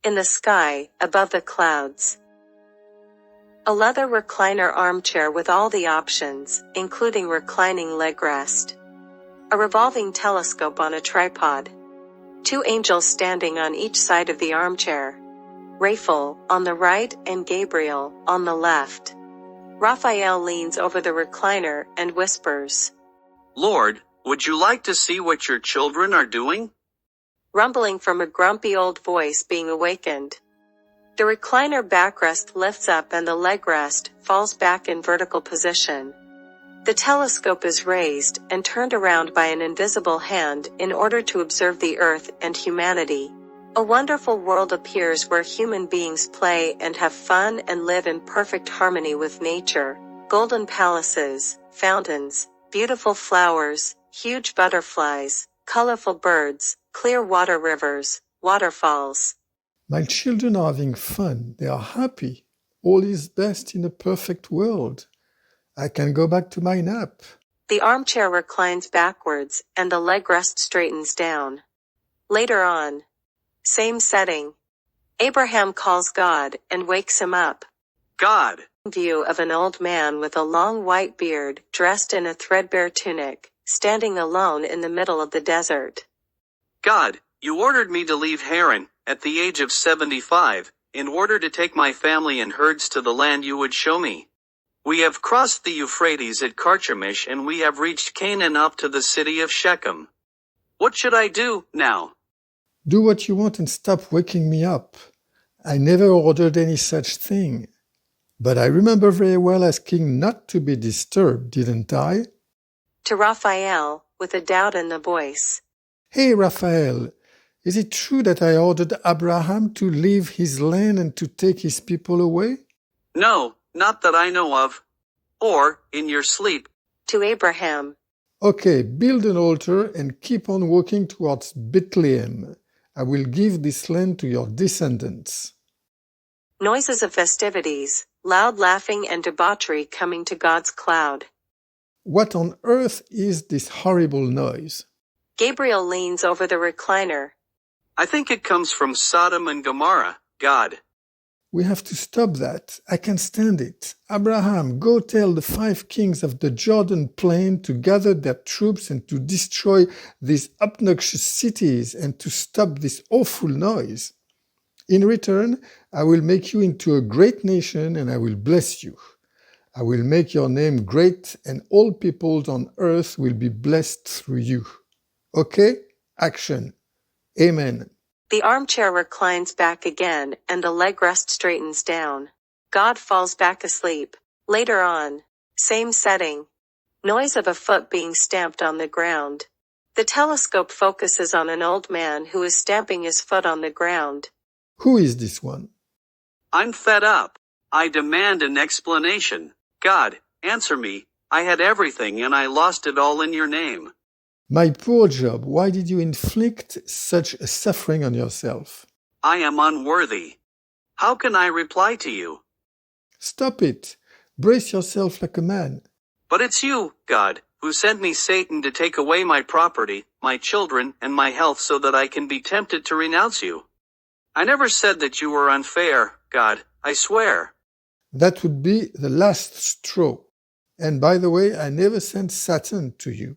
in the sky, above the clouds. A leather recliner armchair with all the options, including reclining leg rest. A revolving telescope on a tripod. 2 angels standing on each side of the armchair. Raphael, on the right, and Gabriel, on the left. Raphael leans over the recliner and whispers, "Lord, would you like to see what your children are doing?" rumbling from a grumpy old voice being awakened. The recliner backrest lifts up and the leg rest falls back in vertical position. The telescope is raised and turned around by an invisible hand in order to observe the earth and humanity. A wonderful world appears where human beings play and have fun and live in perfect harmony with nature. Golden palaces, fountains, beautiful flowers, huge butterflies, colorful birds, clear water rivers, waterfalls. My children are having fun. They are happy. All is best in a perfect world. I can go back to my nap. The armchair reclines backwards and the leg rest straightens down. Later on. Same setting. Abraham calls God and wakes him up. God. View of an old man with a long white beard, dressed in a threadbare tunic, standing alone in the middle of the desert. God, you ordered me to leave Haran, at the age of 75, in order to take my family and herds to the land you would show me. We have crossed the Euphrates at Carchemish and we have reached Canaan up to the city of Shechem. What should I do now? Do what you want and stop waking me up. I never ordered any such thing. But I remember very well asking not to be disturbed, didn't I? To Raphael, with a doubt in the voice. Hey, Raphael, is it true that I ordered Abraham to leave his land and to take his people away? No, not that I know of. Or, in your sleep. To Abraham. Okay, build an altar and keep on walking towards Bethlehem. I will give this land to your descendants. Noises of festivities, loud laughing and debauchery coming to God's cloud. What on earth is this horrible noise? Gabriel leans over the recliner. I think it comes from Sodom and Gomorrah, God. We have to stop that. I can't stand it. Abraham, go tell the 5 kings of the Jordan plain to gather their troops and to destroy these obnoxious cities and to stop this awful noise. In return, I will make you into a great nation and I will bless you. I will make your name great and all peoples on earth will be blessed through you. Okay? Action. Amen. The armchair reclines back again and the leg rest straightens down. God falls back asleep. Later on. Same setting. Noise of a foot being stamped on the ground. The telescope focuses on an old man who is stamping his foot on the ground. Who is this one? I'm fed up. I demand an explanation. God, answer me. I had everything and I lost it all in your name. My poor Job, why did you inflict such a suffering on yourself? I am unworthy. How can I reply to you? Stop it. Brace yourself like a man. But it's you, God, who sent me Satan to take away my property, my children, and my health so that I can be tempted to renounce you. I never said that you were unfair, God, I swear. That would be the last straw. And by the way, I never sent Satan to you.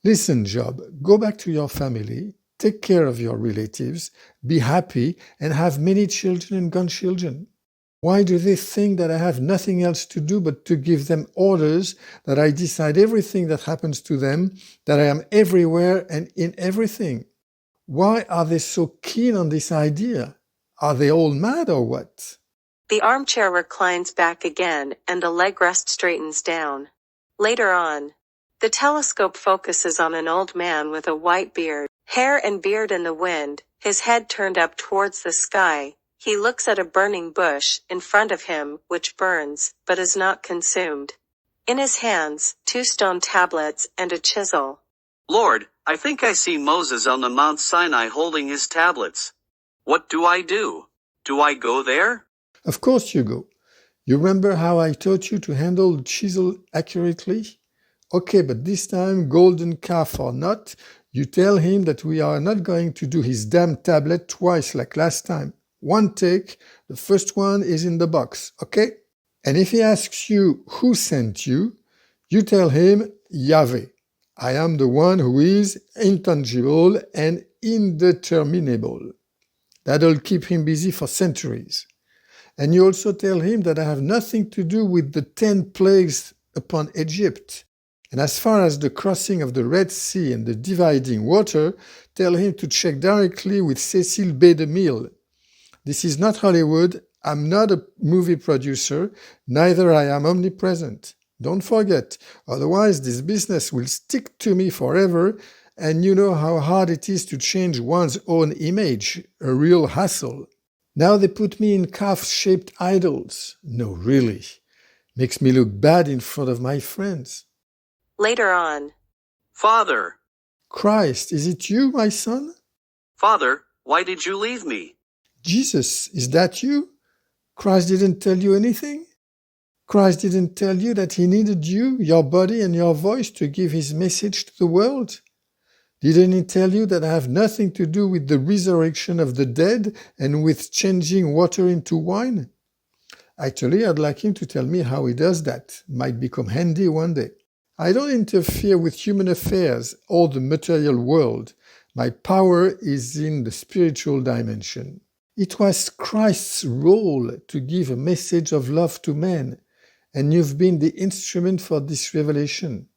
Listen, Job, go back to your family, take care of your relatives, be happy, and have many children and grandchildren. Why do they think that I have nothing else to do but to give them orders, that I decide everything that happens to them, that I am everywhere and in everything? Why are they so keen on this idea? Are they all mad or what? The armchair reclines back again and the leg rest straightens down. Later on. The telescope focuses on an old man with a white beard, hair and beard in the wind, his head turned up towards the sky. He looks at a burning bush in front of him, which burns, but is not consumed. In his hands, 2 stone tablets and a chisel. Lord, I think I see Moses on the Mount Sinai holding his tablets. What do I do? Do I go there? Of course you go. You remember how I taught you to handle the chisel accurately? Okay, but this time, golden calf or not, you tell him that we are not going to do his damn tablet twice like last time. one take. The first one is in the box, okay? And if he asks you who sent you, you tell him Yahweh. I am the one who is intangible and indeterminable. That'll keep him busy for centuries. And you also tell him that I have nothing to do with the 10 plagues upon Egypt. And as far as the crossing of the Red Sea and the dividing water, tell him to check directly with Cecil B. DeMille. This is not Hollywood. I'm not a movie producer. Neither I am omnipresent. Don't forget, otherwise this business will stick to me forever, and you know how hard it is to change one's own image, a real hassle. Now they put me in calf-shaped idols. No, really. Makes me look bad in front of my friends. Later on. Father. Christ, is it you, my son? Father, why did you leave me? Jesus, is that you? Christ didn't tell you anything? Christ didn't tell you that he needed you, your body and your voice to give his message to the world? Didn't he tell you that I have nothing to do with the resurrection of the dead and with changing water into wine? Actually, I'd like him to tell me how he does that. Might become handy one day. I don't interfere with human affairs or the material world. My power is in the spiritual dimension. It was Christ's role to give a message of love to men, and you've been the instrument for this revelation.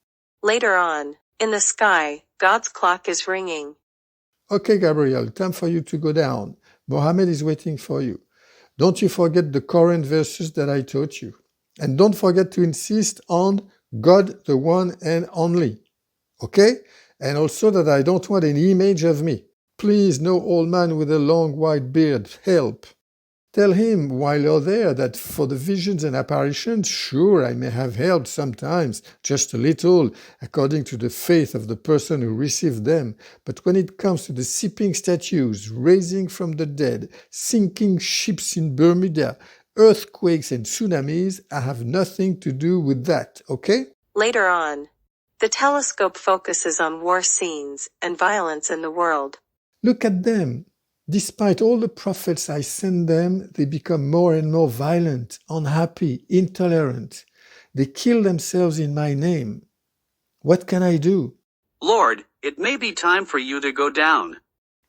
Later on. In the sky, God's clock is ringing. Okay, Gabriel, time for you to go down. Mohammed is waiting for you. Don't you forget the Quran verses that I taught you. And don't forget to insist on God, the one and only. Okay? And also that I don't want any image of me. Please, no old man with a long white beard. Help. Tell him while you're there that for the visions and apparitions, sure, I may have helped sometimes, just a little, according to the faith of the person who received them. But when it comes to the sipping statues, raising from the dead, sinking ships in Bermuda, earthquakes and tsunamis, I have nothing to do with that, okay? Later on. The telescope focuses on war scenes and violence in the world. Look at them. Despite all the prophets I send them, they become more and more violent, unhappy, intolerant. They kill themselves in my name. What can I do? Lord, it may be time for you to go down.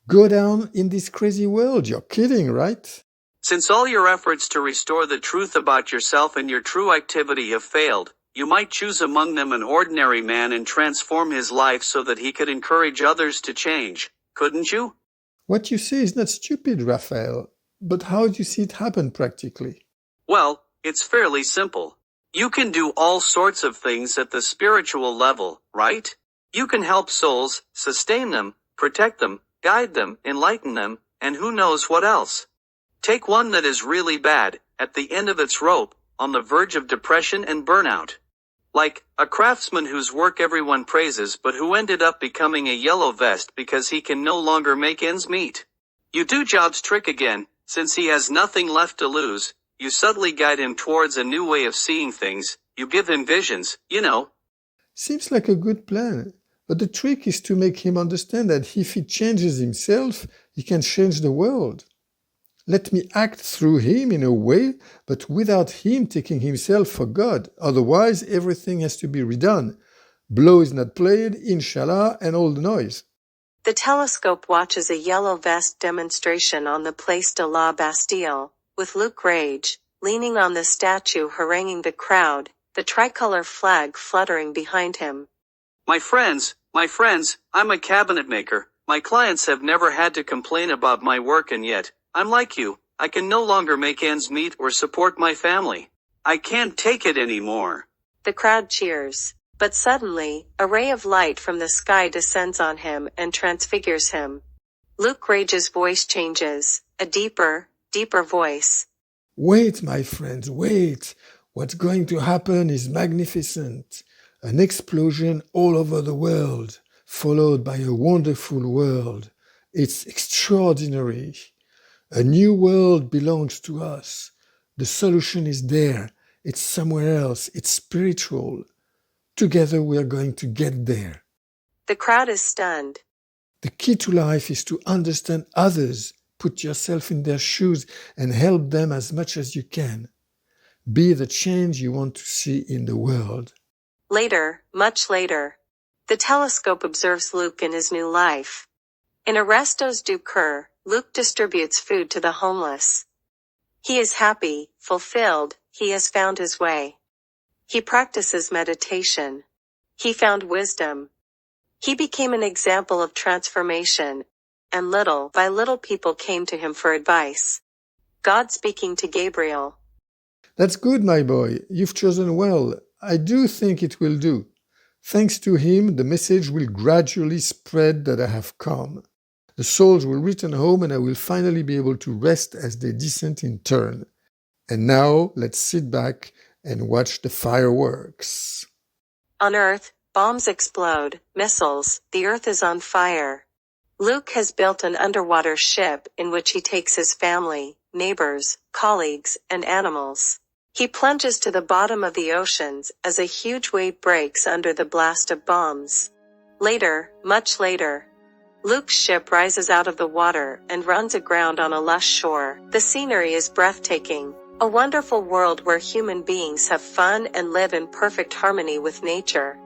Go down in this crazy world? You're kidding, right? Since all your efforts to restore the truth about yourself and your true activity have failed, you might choose among them an ordinary man and transform his life so that he could encourage others to change, couldn't you? What you say is not stupid, Raphael, but how do you see it happen practically? Well, it's fairly simple. You can do all sorts of things at the spiritual level, right? You can help souls, sustain them, protect them, guide them, enlighten them, and who knows what else. Take one that is really bad, at the end of its rope, on the verge of depression and burnout. Like, a craftsman whose work everyone praises but who ended up becoming a yellow vest because he can no longer make ends meet. You do Job's trick again, since he has nothing left to lose, you subtly guide him towards a new way of seeing things, you give him visions, you know. Seems like a good plan, but the trick is to make him understand that if he changes himself, he can change the world. Let me act through him in a way, but without him taking himself for God. Otherwise, everything has to be redone. Blow is not played, inshallah, and all the noise. The telescope watches a yellow vest demonstration on the Place de la Bastille, with Luke Rage, leaning on the statue haranguing the crowd, the tricolor flag fluttering behind him. My friends, I'm a cabinet maker. My clients have never had to complain about my work, and yet, I'm like you, I can no longer make ends meet or support my family. I can't take it anymore. The crowd cheers. But suddenly, a ray of light from the sky descends on him and transfigures him. Luke Rage's voice changes, a deeper voice. Wait, my friends, wait. What's going to happen is magnificent. An explosion all over the world, followed by a wonderful world. It's extraordinary. A new world belongs to us. The solution is there. It's somewhere else. It's spiritual. Together we are going to get there. The crowd is stunned. The key to life is to understand others, Put yourself in their shoes and help them as much as you can. Be the change you want to see in the world. Later, much later. The telescope observes Luke in his new life. In a Restos du Cœur, Luke distributes food to the homeless. He is happy, fulfilled, he has found his way. He practices meditation. He found wisdom. He became an example of transformation, and little by little people came to him for advice. God speaking to Gabriel. That's good, my boy. You've chosen well. I do think it will do. Thanks to him, the message will gradually spread that I have come. The souls will return home and I will finally be able to rest as they descend in turn. And now, let's sit back and watch the fireworks. On Earth, bombs explode, missiles, the Earth is on fire. Luke has built an underwater ship in which he takes his family, neighbors, colleagues, and animals. He plunges to the bottom of the oceans as a huge wave breaks under the blast of bombs. Later, much later, Luke's ship rises out of the water and runs aground on a lush shore. The scenery is breathtaking. A wonderful world where human beings have fun and live in perfect harmony with nature.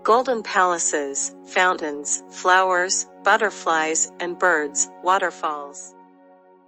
Golden palaces, fountains, flowers, butterflies, and birds, waterfalls.